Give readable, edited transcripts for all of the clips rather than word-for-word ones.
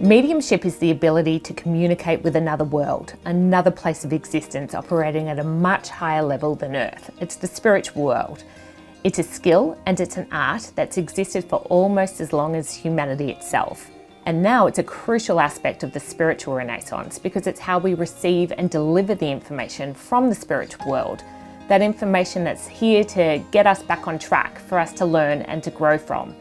Mediumship is the ability to communicate with another world, another place of existence operating at a much higher level than Earth. It's the spiritual world. It's a skill and it's an art that's existed for almost as long as humanity itself. And now it's a crucial aspect of the spiritual renaissance because it's how we receive and deliver the information from the spiritual world. That information that's here to get us back on track, for us to learn and to grow from.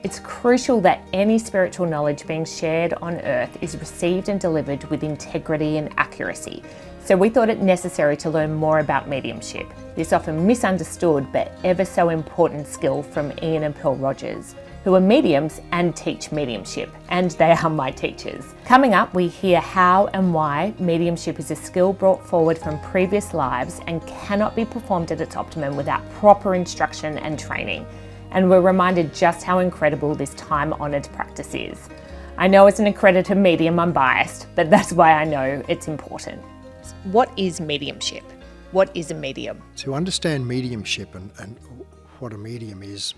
It's crucial that any spiritual knowledge being shared on Earth is received and delivered with integrity and accuracy. So we thought it necessary to learn more about mediumship, this often misunderstood but ever so important skill from Ian and Pearl Rogers, who are mediums and teach mediumship, and they are my teachers. Coming up, we hear how and why mediumship is a skill brought forward from previous lives and cannot be performed at its optimum without proper instruction and training. And we're reminded just how incredible this time-honoured practice is. I know as an accredited medium I'm biased, but that's why I know it's important. What is mediumship? What is a medium? To understand mediumship and what a medium is,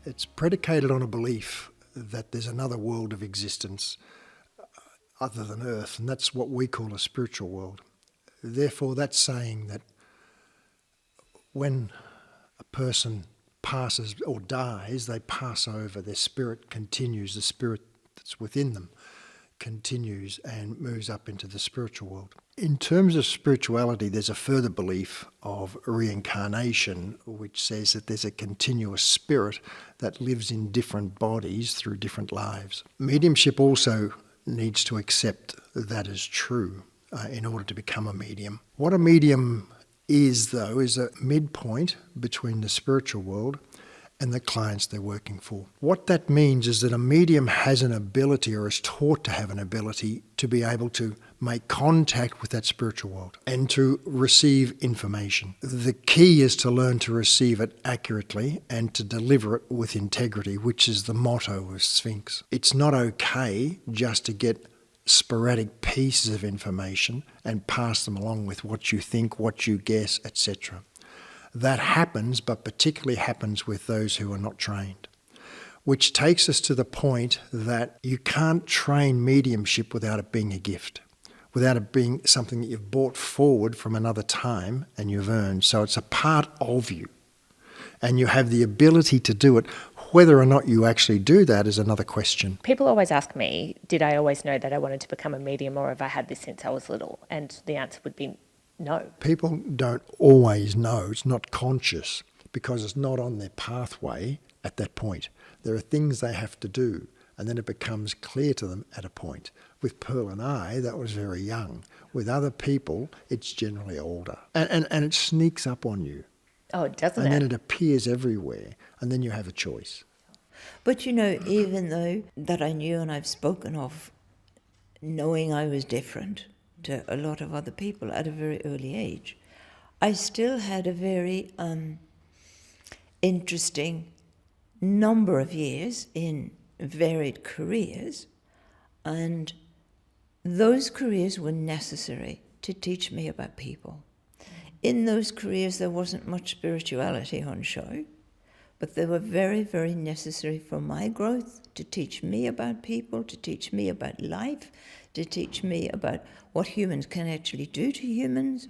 it's predicated on a belief that there's another world of existence other than Earth, and that's what we call a spiritual world. Therefore, that's saying that when a person passes or dies, they pass over, their spirit continues, the spirit that's within them continues and moves up into the spiritual world. In terms of spirituality, there's a further belief of reincarnation, which says that there's a continuous spirit that lives in different bodies through different lives. Mediumship also needs to accept that as true in order to become a medium. What a medium is, though, is a midpoint between the spiritual world and the clients they're working for. What that means is that a medium has an ability, or is taught to have an ability, to be able to make contact with that spiritual world and to receive information. The key is to learn to receive it accurately and to deliver it with integrity, which is the motto of Sphinx. It's not okay just to get sporadic pieces of information and pass them along with what you think, what you guess, etc. That happens, but particularly happens with those who are not trained. Which takes us to the point that you can't train mediumship without it being a gift, without it being something that you've brought forward from another time and you've earned. So it's a part of you. And you have the ability to do it. Whether or not you actually do that is another question. People always ask me, did I always know that I wanted to become a medium, or have I had this since I was little? And the answer would be no. People don't always know. It's not conscious because it's not on their pathway at that point. There are things they have to do, and then it becomes clear to them at a point. With Pearl and I, that was very young. With other people, it's generally older. And it sneaks up on you. Oh, doesn't it? And then it appears everywhere, and then you have a choice. But you know, even though that I knew, and I've spoken of knowing I was different to a lot of other people at a very early age, I still had a very interesting number of years in varied careers, and those careers were necessary to teach me about people. In those careers there wasn't much spirituality on show, but they were very, very necessary for my growth, to teach me about people, to teach me about life, to teach me about what humans can actually do to humans,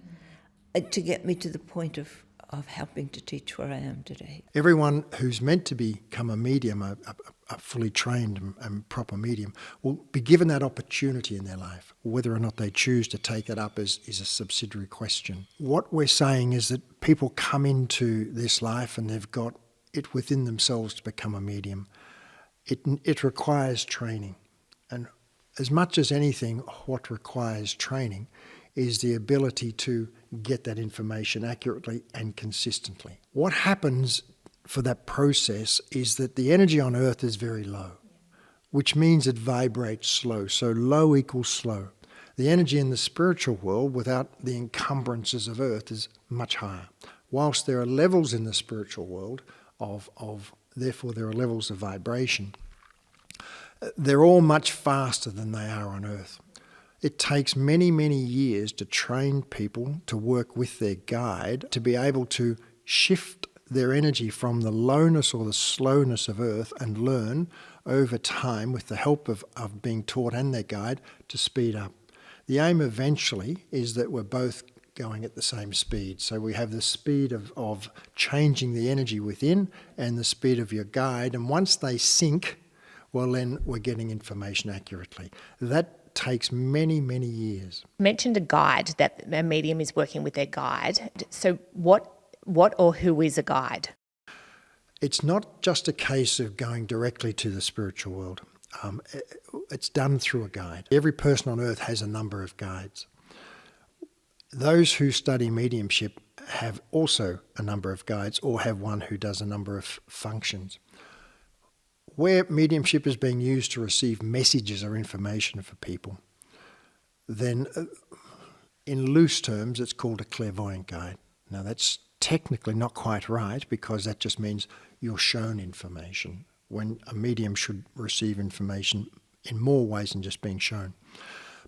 to get me to the point of helping to teach where I am today. Everyone who's meant to become a medium, a fully trained and proper medium, will be given that opportunity in their life. Whether or not they choose to take it up is a subsidiary question. What we're saying is that people come into this life and they've got it within themselves to become a medium. It requires training. And as much as anything, what requires training is the ability to get that information accurately and consistently. What happens for that process is that the energy on Earth is very low, which means it vibrates slow. So low equals slow. The energy in the spiritual world, without the encumbrances of Earth, is much higher. Whilst there are levels in the spiritual world therefore there are levels of vibration, they're all much faster than they are on Earth. It takes many, many years to train people to work with their guide to be able to shift their energy from the lowness or the slowness of earth and learn over time with the help of being taught and their guide to speed up. The aim eventually is that we're both going at the same speed. So we have the speed of changing the energy within and the speed of your guide. And once they sync, well, then we're getting information accurately. That takes many, many years. You mentioned a guide, that a medium is working with their guide. So what or who is a guide? It's not just a case of going directly to the spiritual world. It's done through a guide. Every person on earth has a number of guides. Those who study mediumship have also a number of guides or have one who does a number of functions. Where mediumship is being used to receive messages or information for people, then in loose terms it's called a clairvoyant guide. Now that's technically not quite right, because that just means you're shown information, when a medium should receive information in more ways than just being shown.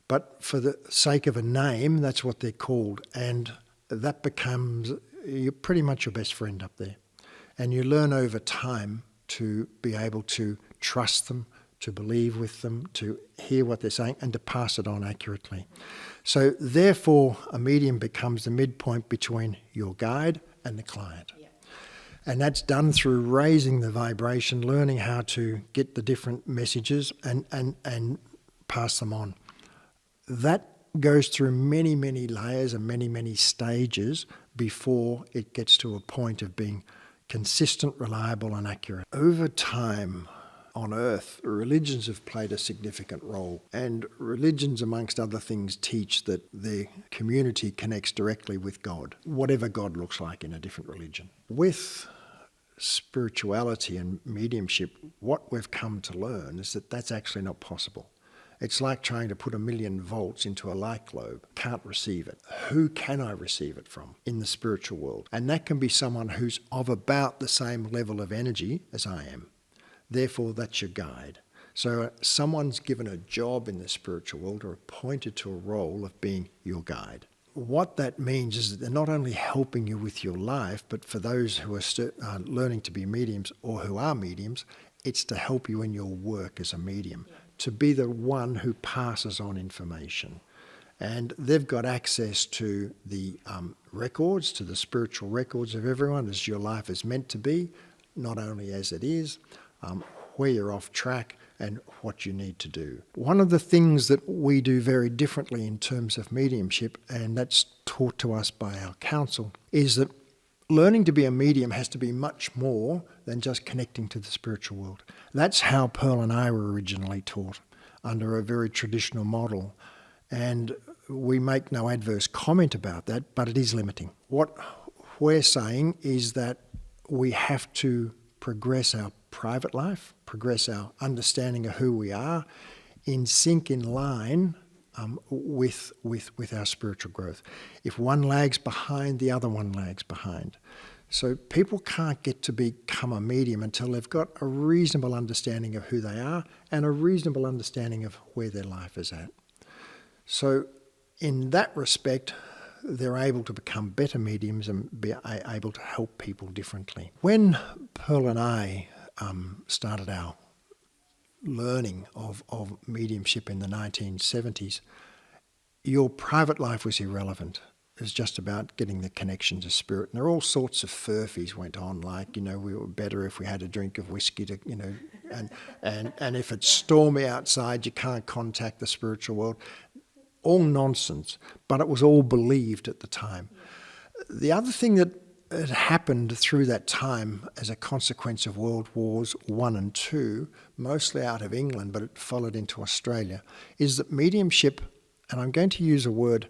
But for the sake of a name, that's what they're called, and that becomes pretty much your best friend up there. And you learn over time to be able to trust them, to believe with them, to hear what they're saying, and to pass it on accurately. So therefore, a medium becomes the midpoint between your guide and the client. Yeah. And that's done through raising the vibration, learning how to get the different messages and pass them on. That goes through many, many layers and many, many stages before it gets to a point of being consistent, reliable, and accurate. Over time on earth, religions have played a significant role, and religions, amongst other things, teach that the community connects directly with God, whatever God looks like in a different religion. With spirituality and mediumship, what we've come to learn is that that's actually not possible. It's like trying to put 1,000,000 volts into a light globe. Can't receive it. Who can I receive it from in the spiritual world? And that can be someone who's of about the same level of energy as I am. Therefore, that's your guide. So someone's given a job in the spiritual world or appointed to a role of being your guide. What that means is that they're not only helping you with your life, but for those who are learning to be mediums or who are mediums, it's to help you in your work as a medium, to be the one who passes on information. And they've got access to the records, to the spiritual records of everyone, as your life is meant to be, not only as it is, where you're off track and what you need to do. One of the things that we do very differently in terms of mediumship, and that's taught to us by our council, is that learning to be a medium has to be much more than just connecting to the spiritual world. That's how Pearl and I were originally taught, under a very traditional model. And we make no adverse comment about that, but it is limiting. What we're saying is that we have to progress our private life, progress our understanding of who we are, in sync, in line with our spiritual growth. If one lags behind, the other one lags behind. So people can't get to become a medium until they've got a reasonable understanding of who they are and a reasonable understanding of where their life is at. So in that respect, they're able to become better mediums and be able to help people differently. When Pearl and I started our learning of mediumship in the 1970s, your private life was irrelevant. It was just about getting the connection to spirit. And there were all sorts of furphies went on, like, we were better if we had a drink of whiskey to, and if it's stormy outside, you can't contact the spiritual world. All nonsense, but it was all believed at the time. The other thing that had happened through that time as a consequence of World Wars I and II, mostly out of England, but it followed into Australia, is that mediumship, and I'm going to use a word,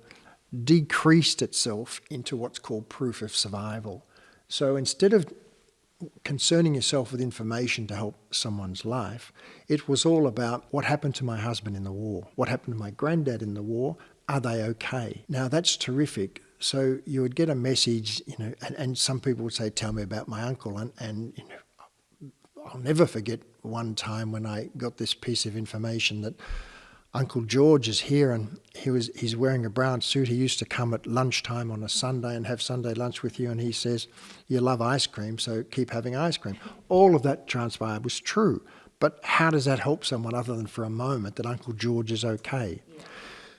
decreased itself into what's called proof of survival. So instead of concerning yourself with information to help someone's life, it was all about what happened to my husband in the war, what happened to my granddad in the war, are they okay? Now that's terrific. So you would get a message, and some people would say, tell me about my uncle, and I'll never forget one time when I got this piece of information that Uncle George is here and he's wearing a brown suit. He used to come at lunchtime on a Sunday and have Sunday lunch with you, and he says, you love ice cream, so keep having ice cream. All of that transpired was true. But how does that help someone other than for a moment that Uncle George is okay? Yeah.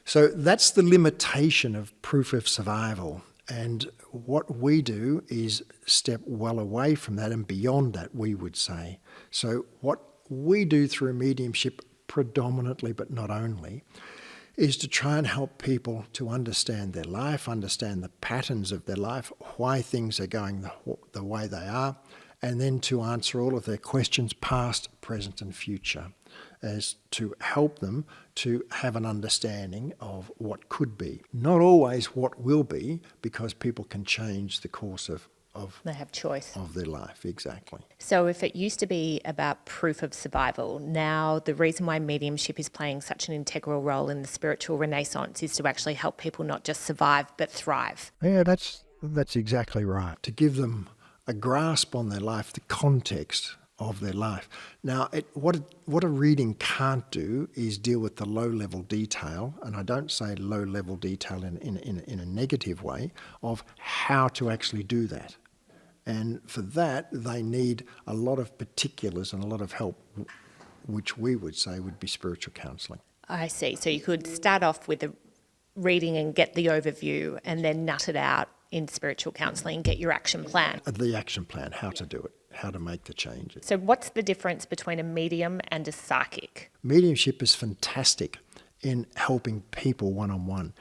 So that's the limitation of proof of survival. And what we do is step well away from that and beyond that, we would say. So what we do through mediumship predominantly, but not only, is to try and help people to understand their life, understand the patterns of their life, why things are going the way they are, and then to answer all of their questions, past, present and future, as to help them to have an understanding of what could be. Not always what will be, because people can change the course of they have choice of their life. Exactly. So if it used to be about proof of survival, now the reason why mediumship is playing such an integral role in the spiritual renaissance is to actually help people not just survive but thrive. Yeah, that's exactly right. To give them a grasp on their life, the context of their life. Now, what a reading can't do is deal with the low-level detail, and I don't say low-level detail in a negative way, of how to actually do that. And for that, they need a lot of particulars and a lot of help, which we would say would be spiritual counselling. I see. So you could start off with a reading and get the overview and then nut it out in spiritual counselling, get your action plan. The action plan, how to do it, how to make the changes. So what's the difference between a medium and a psychic? Mediumship is fantastic in helping people one-on-one,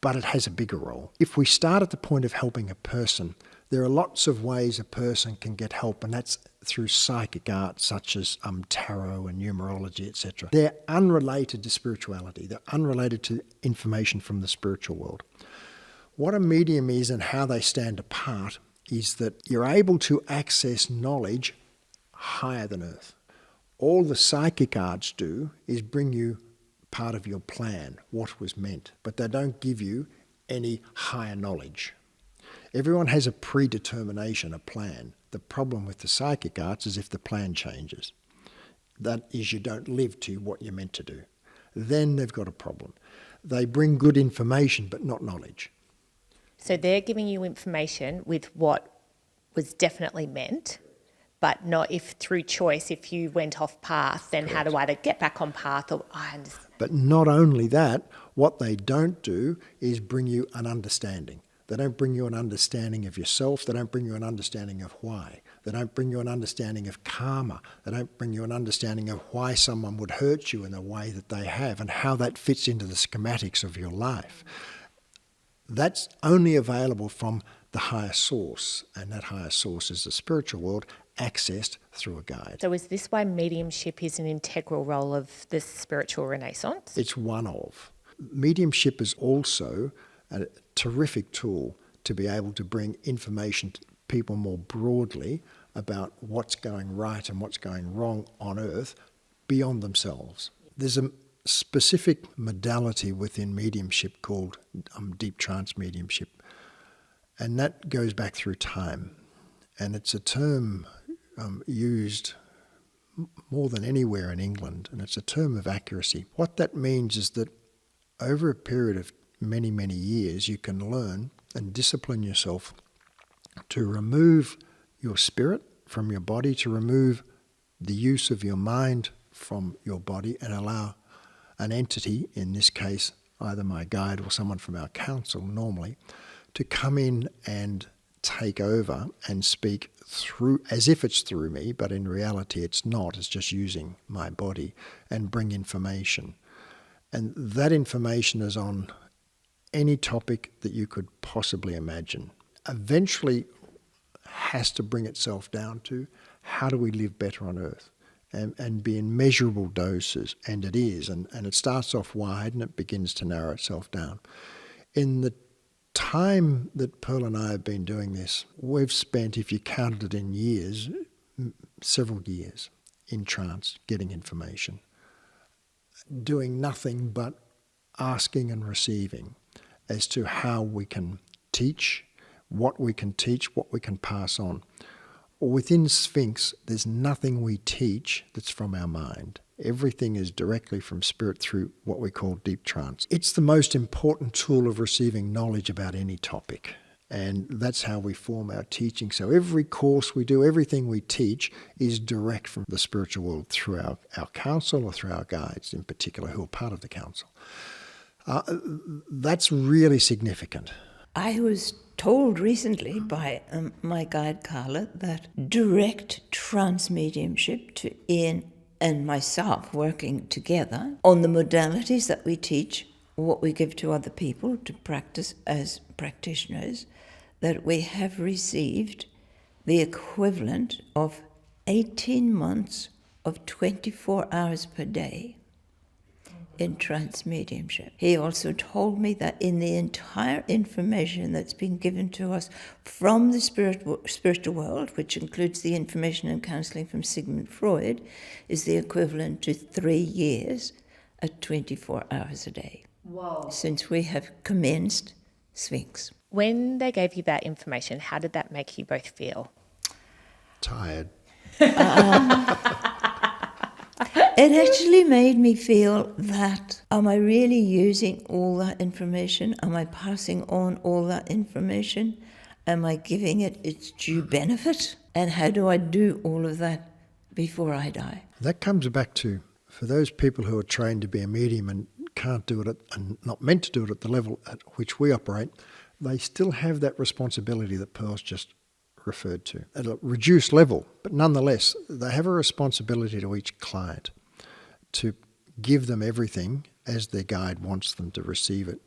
but it has a bigger role. If we start at the point of helping a person, there are lots of ways a person can get help, and that's through psychic arts such as tarot and numerology, etc. They're unrelated to spirituality. They're unrelated to information from the spiritual world. What a medium is and how they stand apart is that you're able to access knowledge higher than earth. All the psychic arts do is bring you part of your plan, what was meant, but they don't give you any higher knowledge. Everyone has a predetermination, a plan. The problem with the psychic arts is if the plan changes. That is, you don't live to what you're meant to do. Then they've got a problem. They bring good information, but not knowledge. So they're giving you information with what was definitely meant, but not if through choice, if you went off path, then correct. How do I get back on path? Or I understand. But not only that, what they don't do is bring you an understanding. They don't bring you an understanding of yourself. They don't bring you an understanding of why. They don't bring you an understanding of karma. They don't bring you an understanding of why someone would hurt you in the way that they have and how that fits into the schematics of your life. That's only available from the higher source, and that higher source is the spiritual world, accessed through a guide. So is this why mediumship is an integral role of the spiritual renaissance? It's one of. Mediumship is also a terrific tool to be able to bring information to people more broadly about what's going right and what's going wrong on Earth beyond themselves. There's a specific modality within mediumship called deep trance mediumship, and that goes back through time, and it's a term used more than anywhere in England, and it's a term of accuracy. What that means is that over a period of many, many years, you can learn and discipline yourself to remove your spirit from your body, to remove the use of your mind from your body, and allow an entity, in this case either my guide or someone from our council normally, to come in and take over and speak through, as if it's through me, but in reality it's not, it's just using my body, and bring information. And that information is on any topic that you could possibly imagine. Eventually has to bring itself down to how do we live better on Earth, and be in measurable doses, and it is, and it starts off wide and it begins to narrow itself down. In the time that Pearl and I have been doing this, we've spent, if you counted it in years, several years in trance, getting information, doing nothing but asking and receiving as to how we can teach, what we can pass on. Within Sphinx, there's nothing we teach that's from our mind. Everything is directly from spirit through what we call deep trance. It's the most important tool of receiving knowledge about any topic. And that's how we form our teaching. So every course we do, everything we teach is direct from the spiritual world through our council or through our guides in particular who are part of the council. That's really significant. I was told recently by my guide Carla that direct trance mediumship to Ian and myself working together on the modalities that we teach, what we give to other people to practice as practitioners, that we have received the equivalent of 18 months of 24 hours per day in trance mediumship. He also told me that in the entire information that's been given to us from the spiritual world, which includes the information and counselling from Sigmund Freud, is the equivalent to 3 years at 24 hours a day. Whoa. Since we have commenced Sphinx. When they gave you that information, how did that make you both feel? Tired. It actually made me feel that, am I really using all that information? Am I passing on all that information? Am I giving it its due benefit? And how do I do all of that before I die? That comes back to, for those people who are trained to be a medium and can't do it and not meant to do it at the level at which we operate, they still have that responsibility that Pearl's just referred to. At a reduced level, but nonetheless, they have a responsibility to each client to give them everything as their guide wants them to receive it.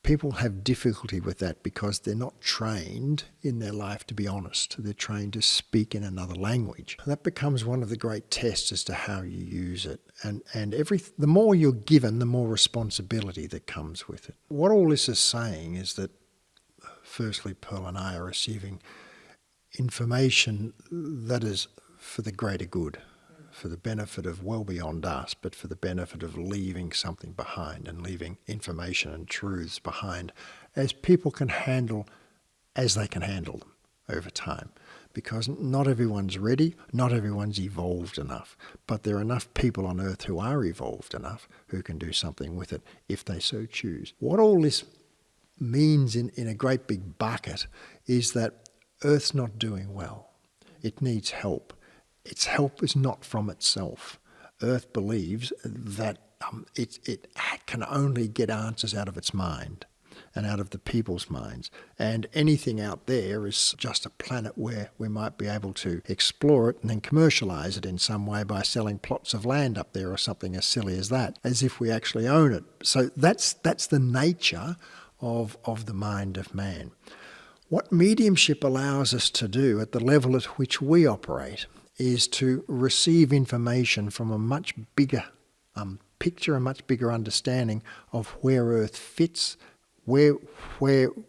People have difficulty with that because they're not trained in their life to be honest. They're trained to speak in another language. That becomes one of the great tests as to how you use it. And the more you're given, the more responsibility that comes with it. What all this is saying is that, firstly, Pearl and I are receiving information that is for the greater good, for the benefit of well beyond us, but for the benefit of leaving something behind and leaving information and truths behind as people can handle as they can handle them over time. Because not everyone's ready, not everyone's evolved enough, but there are enough people on earth who are evolved enough who can do something with it if they so choose. What all this means in a great big bucket is that Earth's not doing well. It needs help. Its help is not from itself. Earth believes that it can only get answers out of its mind and out of the people's minds. And anything out there is just a planet where we might be able to explore it and then commercialise it in some way by selling plots of land up there or something as silly as that, as if we actually own it. So that's the nature of the mind of man. What mediumship allows us to do at the level at which we operate is to receive information from a much bigger picture, a much bigger understanding of where Earth fits, where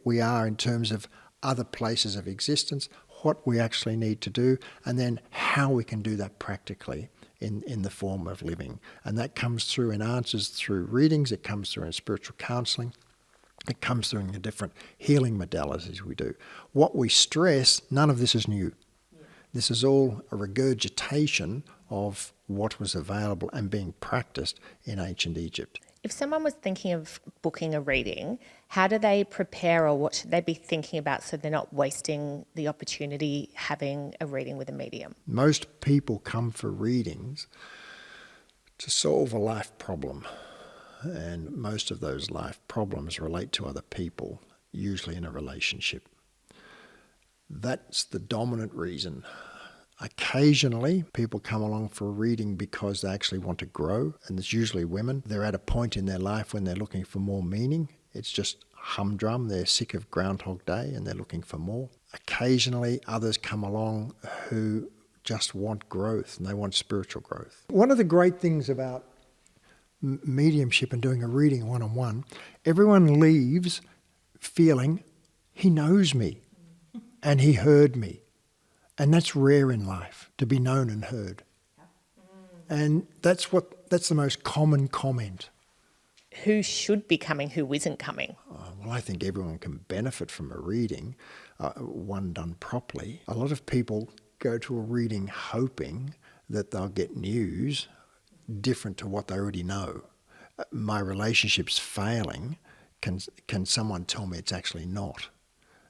we are in terms of other places of existence, what we actually need to do, and then how we can do that practically in the form of living. And that comes through in answers through readings, it comes through in spiritual counselling, it comes through in the different healing modalities we do. What we stress, none of this is new. This is all a regurgitation of what was available and being practiced in ancient Egypt. If someone was thinking of booking a reading, how do they prepare or what should they be thinking about so they're not wasting the opportunity having a reading with a medium? Most people come for readings to solve a life problem. And most of those life problems relate to other people, usually in a relationship. That's the dominant reason. Occasionally, people come along for a reading because they actually want to grow, and it's usually women. They're at a point in their life when they're looking for more meaning. It's just humdrum. They're sick of Groundhog Day and they're looking for more. Occasionally, others come along who just want growth and they want spiritual growth. One of the great things about mediumship and doing a reading one-on-one, everyone leaves feeling he knows me and he heard me. And that's rare in life, to be known and heard. And that's the most common comment. Who should be coming, who isn't coming? Well, I think everyone can benefit from a reading, one done properly. A lot of people go to a reading hoping that they'll get news different to what they already know. My relationship's failing, can someone tell me it's actually not?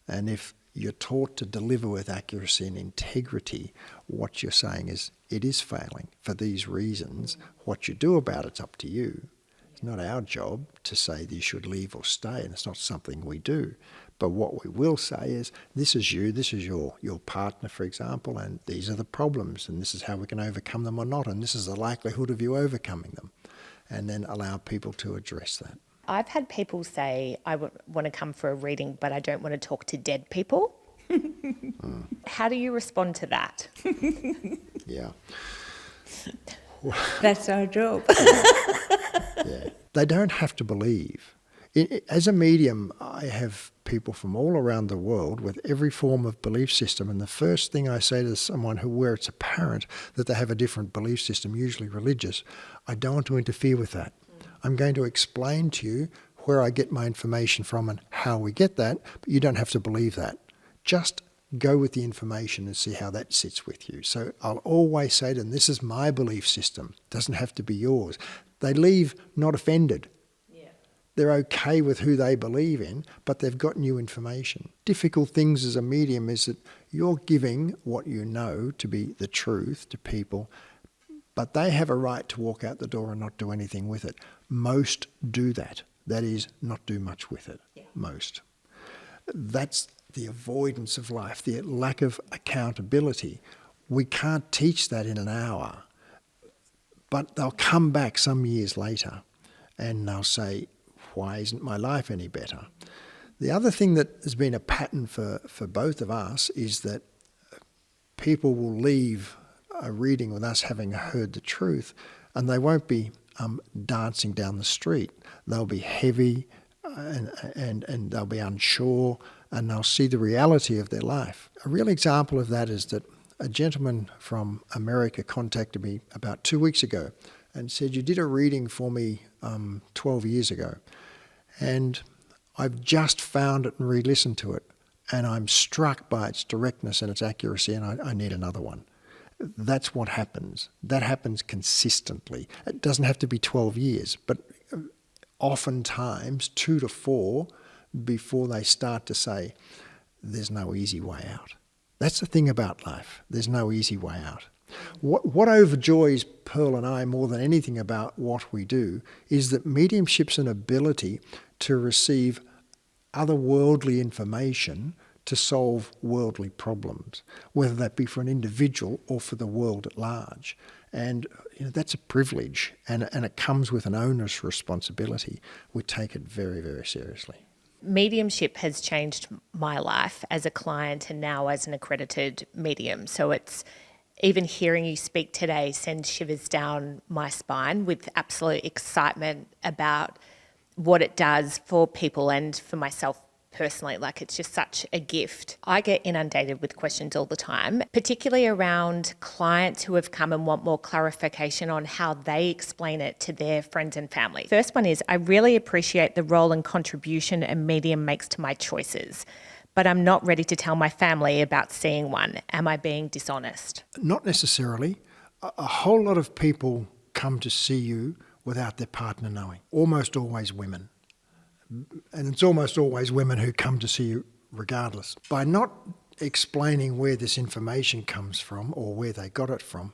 And if you're taught to deliver with accuracy and integrity, what you're saying is, it is failing for these reasons. What you do about it's up to you. It's not our job to say that you should leave or stay, and it's not something we do. But what we will say is, this is you, this is your partner, for example, and these are the problems, and this is how we can overcome them or not, and this is the likelihood of you overcoming them. And then allow people to address that. I've had people say, I want to come for a reading, but I don't want to talk to dead people. How do you respond to that? Yeah. That's our job. Yeah. They don't have to believe. As a medium, I have people from all around the world with every form of belief system, and the first thing I say to someone where it's apparent that they have a different belief system, usually religious, I don't want to interfere with that. I'm going to explain to you where I get my information from and how we get that, but you don't have to believe that. Just go with the information and see how that sits with you. So I'll always say to them, this is my belief system. It doesn't have to be yours. They leave not offended. They're okay with who they believe in, but they've got new information. Difficult things as a medium is that you're giving what you know to be the truth to people, but they have a right to walk out the door and not do anything with it. Most do that. That is, not do much with it. Yeah. Most. That's the avoidance of life, the lack of accountability. We can't teach that in an hour, but they'll come back some years later and they'll say, why isn't my life any better? The other thing that has been a pattern for both of us is that people will leave a reading with us having heard the truth, and they won't be dancing down the street. They'll be heavy and they'll be unsure, and they'll see the reality of their life. A real example of that is that a gentleman from America contacted me about 2 weeks ago and said, you did a reading for me 12 years ago, and I've just found it and re-listened to it, and I'm struck by its directness and its accuracy, and I need another one. That's what happens. That happens consistently. It doesn't have to be 12 years, but oftentimes 2 to 4 before they start to say, there's no easy way out. That's the thing about life. There's no easy way out. What overjoys Pearl and I more than anything about what we do is that mediumship's an ability to receive otherworldly information to solve worldly problems, whether that be for an individual or for the world at large. And that's a privilege, and it comes with an owner's responsibility. We take it very, very seriously. Mediumship has changed my life as a client and now as an accredited medium. So it's even hearing you speak today sends shivers down my spine with absolute excitement about what it does for people and for myself personally. Like, it's just such a gift. I get inundated with questions all the time, particularly around clients who have come and want more clarification on how they explain it to their friends and family. First one is, I really appreciate the role and contribution a medium makes to my choices, but I'm not ready to tell my family about seeing one. Am I being dishonest? Not necessarily. A whole lot of people come to see you without their partner knowing. Almost always women. And it's almost always women who come to see you regardless. By not explaining where this information comes from or where they got it from,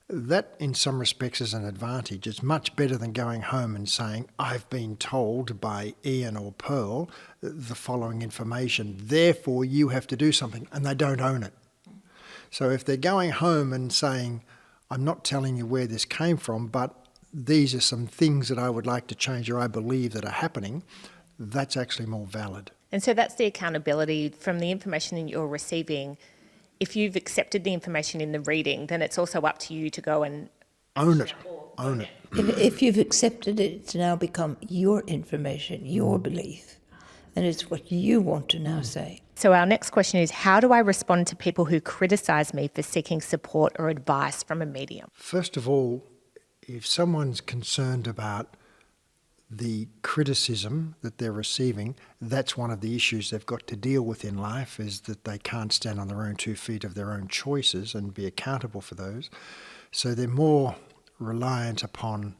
that in some respects is an advantage. It's much better than going home and saying, I've been told by Ian or Pearl the following information, therefore you have to do something, and they don't own it. So if they're going home and saying, I'm not telling you where this came from, but these are some things that I would like to change or I believe that are happening, that's actually more valid. And so that's the accountability from the information that you're receiving. If you've accepted the information in the reading, then it's also up to you to go and own it. Own it. If you've accepted it, it's now become your information, your belief, and it's what you want to now say. So our next question is, how do I respond to people who criticise me for seeking support or advice from a medium? First of all, if someone's concerned about the criticism that they're receiving, that's one of the issues they've got to deal with in life, is that they can't stand on their own 2 feet of their own choices and be accountable for those. So they're more reliant upon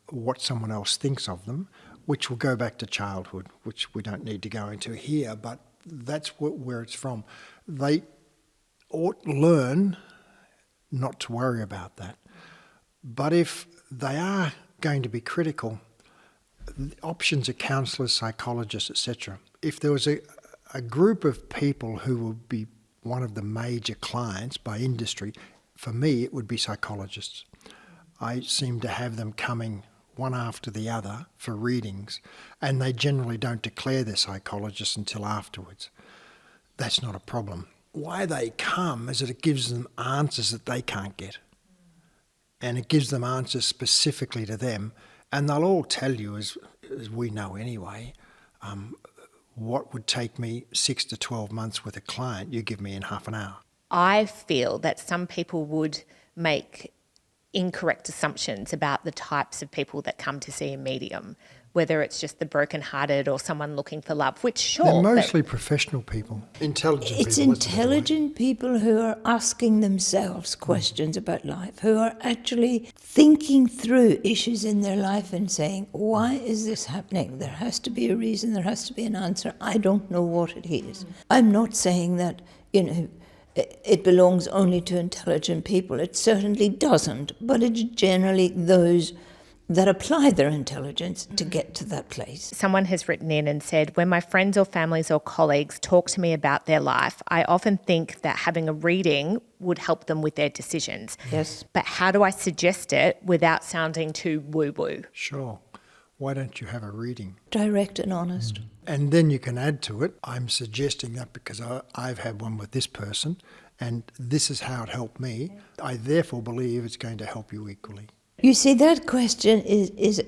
what someone else thinks of them, which will go back to childhood, which we don't need to go into here, but that's where it's from. They ought to learn not to worry about that. But if they are going to be critical, the options are counsellors, psychologists, etc. If there was a group of people who would be one of the major clients by industry, for me it would be psychologists. I seem to have them coming one after the other for readings, and they generally don't declare they're psychologists until afterwards. That's not a problem. Why they come is that it gives them answers that they can't get. And it gives them answers specifically to them, and they'll all tell you, as we know anyway, what would take me 6 to 12 months with a client, you give me in half an hour. I feel that some people would make incorrect assumptions about the types of people that come to see a medium, whether it's just the brokenhearted or someone looking for love, which sure... They're mostly professional people, intelligent people. It's intelligent people who are asking themselves questions about life, who are actually thinking through issues in their life and saying, why is this happening? There has to be a reason, there has to be an answer. I don't know what it is. I'm not saying that, it belongs only to intelligent people. It certainly doesn't, but it's generally those that apply their intelligence to get to that place. Someone has written in and said, when my friends or families or colleagues talk to me about their life, I often think that having a reading would help them with their decisions. Yes. But how do I suggest it without sounding too woo-woo? Sure. Why don't you have a reading? Direct and honest. And then you can add to it, I'm suggesting that because I've had one with this person and this is how it helped me. I therefore believe it's going to help you equally. You see, that question is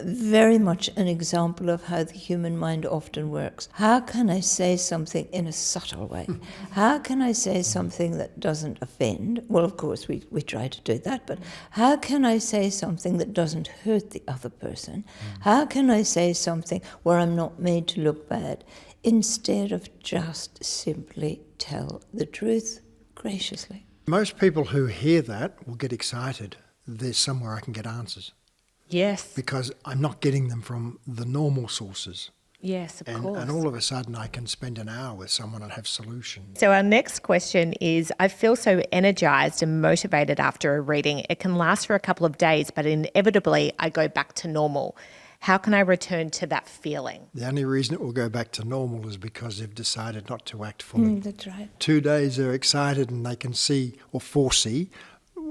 very much an example of how the human mind often works. How can I say something in a subtle way? How can I say something that doesn't offend? Well, of course, we try to do that, but how can I say something that doesn't hurt the other person? How can I say something where I'm not made to look bad, instead of just simply tell the truth graciously? Most people who hear that will get excited. There's somewhere I can get answers. Yes. Because I'm not getting them from the normal sources. Yes, of course. And all of a sudden I can spend an hour with someone and have solutions. So our next question is, I feel so energised and motivated after a reading. It can last for a couple of days, but inevitably I go back to normal. How can I return to that feeling? The only reason it will go back to normal is because they've decided not to act fully. That's right. 2 days they're excited and they can see or foresee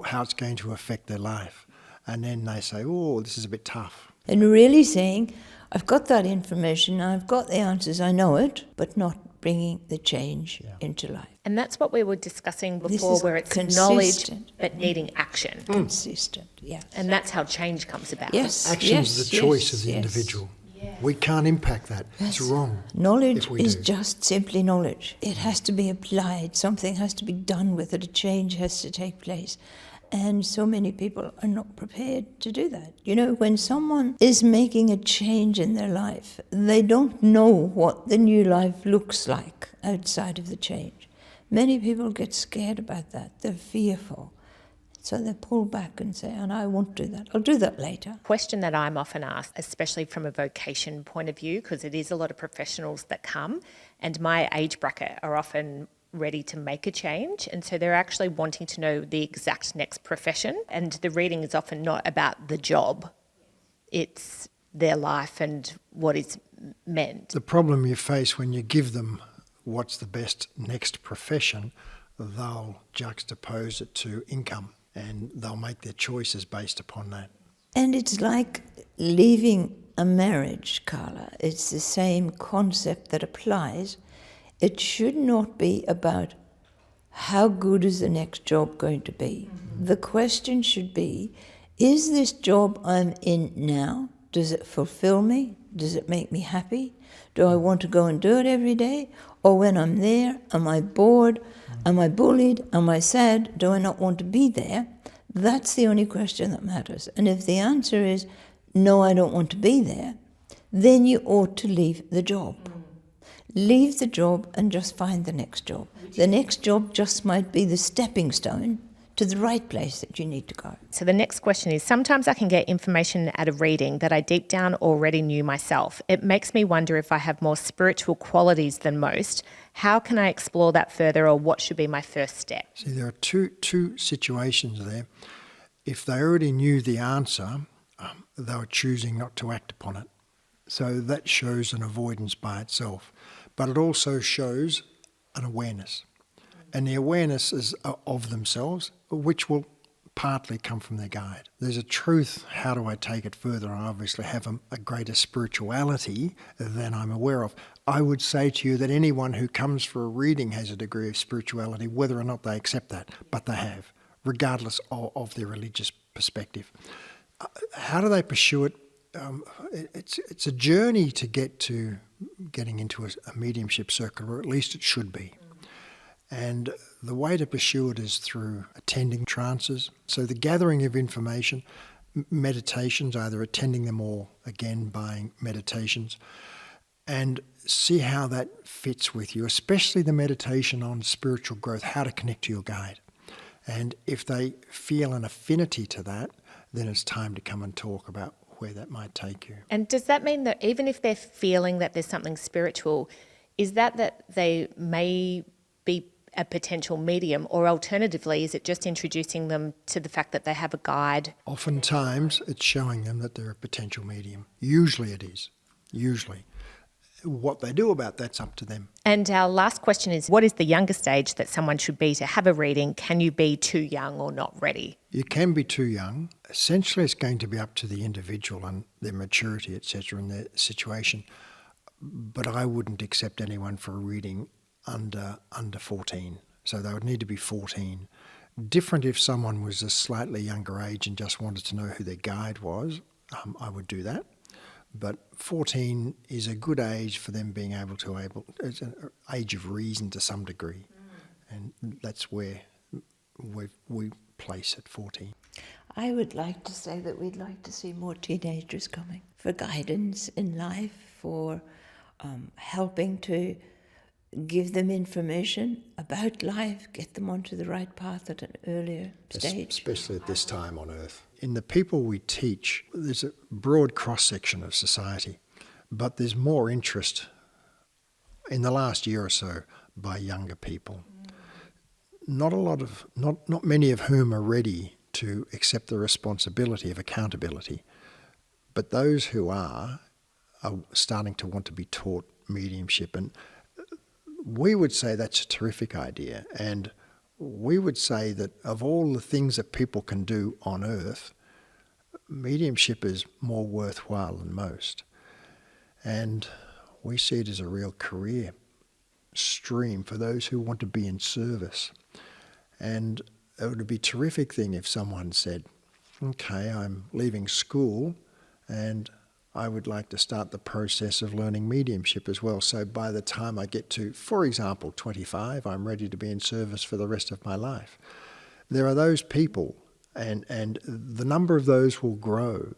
how it's going to affect their life. And then they say, oh, this is a bit tough. And really saying, I've got that information, I've got the answers, I know it, but not bringing the change into life. And that's what we were discussing before, where it's knowledge but needing action. Consistent, yes. And that's how change comes about. Yes. Action is the choice of the individual. Yes. We can't impact that. It's wrong. Knowledge is just simply knowledge. It has to be applied. Something has to be done with it. A change has to take place. And so many people are not prepared to do that. When someone is making a change in their life, they don't know what the new life looks like outside of the change. Many people get scared about that. They're fearful. So they pull back and say, and I won't do that. I'll do that later. Question that I'm often asked, especially from a vocation point of view, because it is a lot of professionals that come, and my age bracket are often ready to make a change, and so they're actually wanting to know the exact next profession, and the reading is often not about the job, it's their life and what is meant. The problem you face when you give them what's the best next profession, they'll juxtapose it to income and they'll make their choices based upon that. And it's like leaving a marriage, Carla. It's the same concept that applies. It should not be about how good is the next job going to be. The question should be, is this job I'm in now, does it fulfill me? Does it make me happy? Do I want to go and do it every day? Or when I'm there, am I bored? Am I bullied? Am I sad? Do I not want to be there? That's the only question that matters. And if the answer is, no, I don't want to be there, then you ought to leave the job. Leave the job and just find the next job. The next job just might be the stepping stone to the right place that you need to go. So the next question is, sometimes I can get information out of reading that I deep down already knew myself. It makes me wonder if I have more spiritual qualities than most. How can I explore that further, or what should be my first step? See, there are two situations there. If they already knew the answer, they were choosing not to act upon it. So that shows an avoidance by itself. But it also shows an awareness. And the awareness is of themselves, which will partly come from their guide. There's a truth, how do I take it further? I obviously have a greater spirituality than I'm aware of. I would say to you that anyone who comes for a reading has a degree of spirituality, whether or not they accept that, but they have, regardless of their religious perspective. How do they pursue it? It's a journey to get to getting into a mediumship circle, or at least it should be. And the way to pursue it is through attending trances. So the gathering of information, meditations, either attending them or again buying meditations, and see how that fits with you, especially the meditation on spiritual growth, how to connect to your guide. And if they feel an affinity to that, then it's time to come and talk about where that might take you. And does that mean that even if they're feeling that there's something spiritual, is that they may be a potential medium, or alternatively, is it just introducing them to the fact that they have a guide? Oftentimes, it's showing them that they're a potential medium. Usually it is. Usually. What they do about that's up to them. And our last question is, what is the youngest age that someone should be to have a reading? Can you be too young or not ready? You can be too young. Essentially, it's going to be up to the individual and their maturity, etc., and their situation. But I wouldn't accept anyone for a reading under 14. So they would need to be 14. Different if someone was a slightly younger age and just wanted to know who their guide was, I would do that. But 14 is a good age for them being it's an age of reason to some degree. And that's where we place at 14. I would like to say that we'd like to see more teenagers coming for guidance in life, for helping to give them information about life, get them onto the right path at an earlier stage. Especially at this time on Earth. In the people we teach, there's a broad cross-section of society, but there's more interest in the last year or so by younger people. Not many of whom are ready to accept the responsibility of accountability, but those who are starting to want to be taught mediumship. And we would say that's a terrific idea, and we would say that of all the things that people can do on Earth, mediumship is more worthwhile than most. And we see it as a real career stream for those who want to be in service. And it would be a terrific thing if someone said, okay, I'm leaving school and I would like to start the process of learning mediumship as well. So by the time I get to, for example, 25, I'm ready to be in service for the rest of my life. There are those people, and the number of those will grow.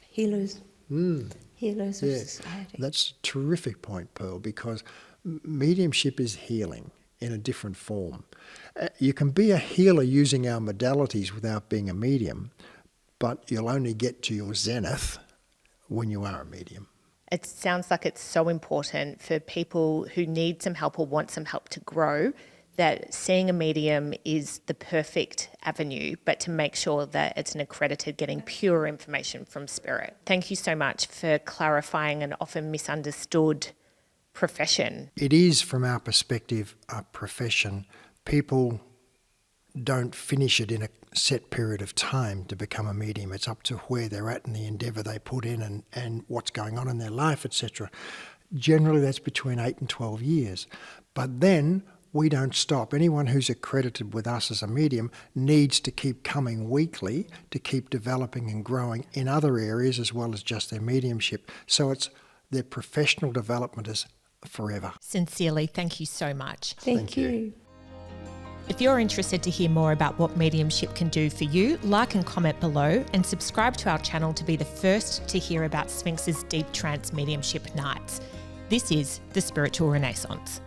Healers. Healers of society. That's a terrific point, Pearl, because mediumship is healing in a different form. You can be a healer using our modalities without being a medium, but you'll only get to your zenith when you are a medium. It sounds like it's so important for people who need some help or want some help to grow, that seeing a medium is the perfect avenue, but to make sure that it's an accredited, getting pure information from spirit. Thank you so much for clarifying an often misunderstood profession. It is, from our perspective, a profession. People don't finish it in a set period of time to become a medium. It's up to where they're at and the endeavour they put in and what's going on in their life, etc. Generally, that's between 8 and 12 years. But then we don't stop. Anyone who's accredited with us as a medium needs to keep coming weekly to keep developing and growing in other areas as well as just their mediumship. So it's their professional development is forever. Sincerely, thank you so much. Thank you. If you're interested to hear more about what mediumship can do for you, like and comment below and subscribe to our channel to be the first to hear about Sphinx's Deep Trance Mediumship Nights. This is The Spiritual Renaissance.